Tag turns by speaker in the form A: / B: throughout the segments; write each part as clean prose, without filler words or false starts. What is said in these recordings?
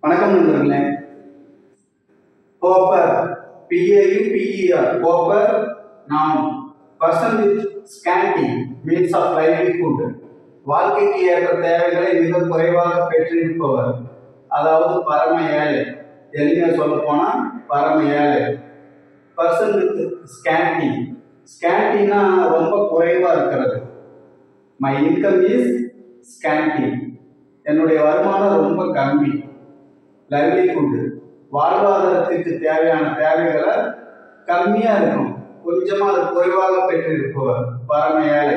A: வணக்கம் நண்பர்களே. pauper pauper pauper noun person with scanty means of livelihood வாழ்க்கைக்கு ஏற்ற தேவைகளை மிக குறைவாக பெற்றிருப்பவர், அதாவது பரம ஏழை. எளிமையா சொல்ல போனா பரம ஏழை. person with scanty scantyனா ரொம்ப குறைவா இருக்கிறது. my income is scanty, என்னுடைய வருமானம் ரொம்ப கம்மி. லைவ்லிஹுட் வாழ்வாதாரத்திற்கு தேவையான தேவைகளை கம்மியா இருக்கும், கொஞ்சமா அது குறைவாக பெற்றிருப்பவர், பரம ஏழை.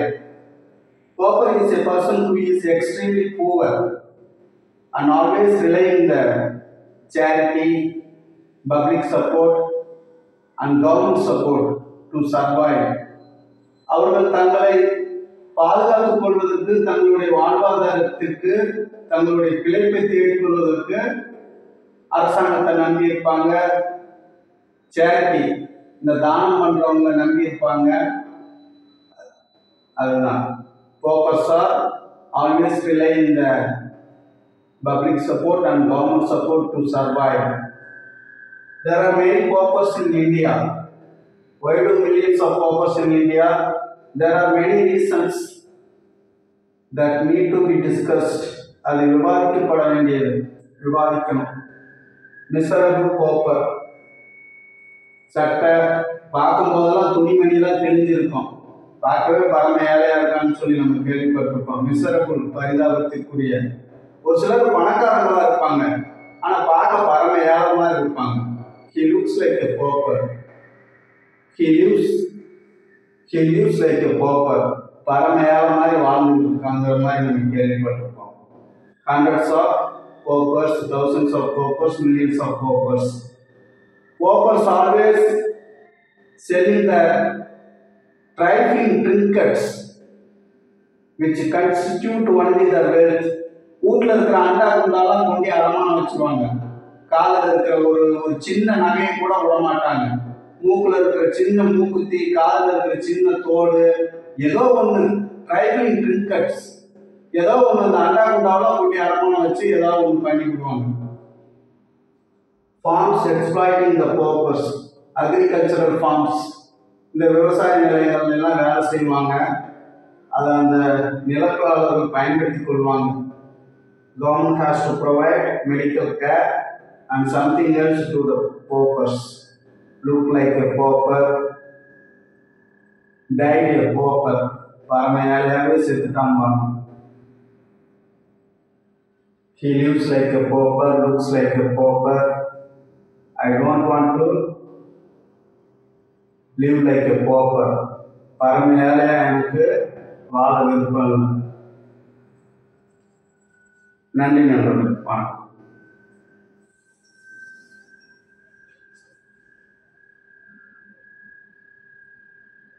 A: pauper is a person who is extremely poor and always relying the charity, public support and government support to survive. அவர்கள் தங்களை பாதுகாத்துக் கொள்வதற்கு, தங்களுடைய வாழ்வாதாரத்திற்கு, தங்களுடைய பிழைப்பை தேடிக் கொள்வதற்கு அரசாங்கத்தை நம்பி இருப்பாங்க. சேரிட்டி, இந்த தானம் பண்றவங்க நம்பி இருப்பாங்க. அதுதான் paupers are always rely in the public support and government support to survive. There are many paupers in India. Why do millions of paupers in India? There are many reasons that need to be discussed. அது விவாதிக்கப்பட வேண்டியது, விவாதிக்கணும். Miserable pauper, சட்டை பார்க்கும் போதெல்லாம் துணிமணி தான் தெரிஞ்சிருக்கும், பார்க்கவே பரம ஏழையா இருக்கான்னு சொல்லி நம்ம கேள்விப்பட்டிருப்போம். மிசரபிள், பரிதாபத்திற்குரிய. ஒரு சிலர் பணக்காரங்களா இருப்பாங்க, ஆனா பார்க்க பரம ஏழமா இருப்பாங்க. he looks like a pauper, he lives like a pauper, பரம ஏழை மாதிரி வாழ்ந்துட்டு இருக்காங்கிற மாதிரி நம்ம கேள்விப்பட்டிருப்போம். hundreds of paupers, thousands of paupers, millions of paupers. Paupers always selling the trifling trinkets which constitute only the wealth. வீட்டில் இருக்கிற அண்டா குண்டாலாம் கொண்டு அடமானம் வச்சுருவாங்க. காலில் இருக்கிற ஒரு சின்ன நகையை கூட விட மாட்டாங்க. மூக்கில் இருக்கிற சின்ன மூக்குத்தி, காலில் இருக்கிற சின்ன தோடு, ஏதோ ஒன்று trifling trinkets, ஏதோ ஒன்று அந்த அண்டா குண்டாவெல்லாம் கொண்டு அடமானம் வச்சு ஏதாவது ஒன்று பண்ணி விடுவாங்க. farms exploiting the paupers, agricultural farms, இந்த விவசாய நிலையங்கள் எல்லாம் வேலை செய்வாங்க, அதை அந்த நிலப்பரவர்கள் பயன்படுத்திக் கொள்வாங்க. government has to provide medical care and something else to the paupers. look like a pauper, died a pauper, பரம ஏழையாவே செத்துட்டாங்க. he lives like a pauper, looks like a pauper. I don't want to live like a pauper. பரம ஏழையா எனக்கு வாழ விருப்பம். நன்றி நண்பர்களே, வணக்கம்.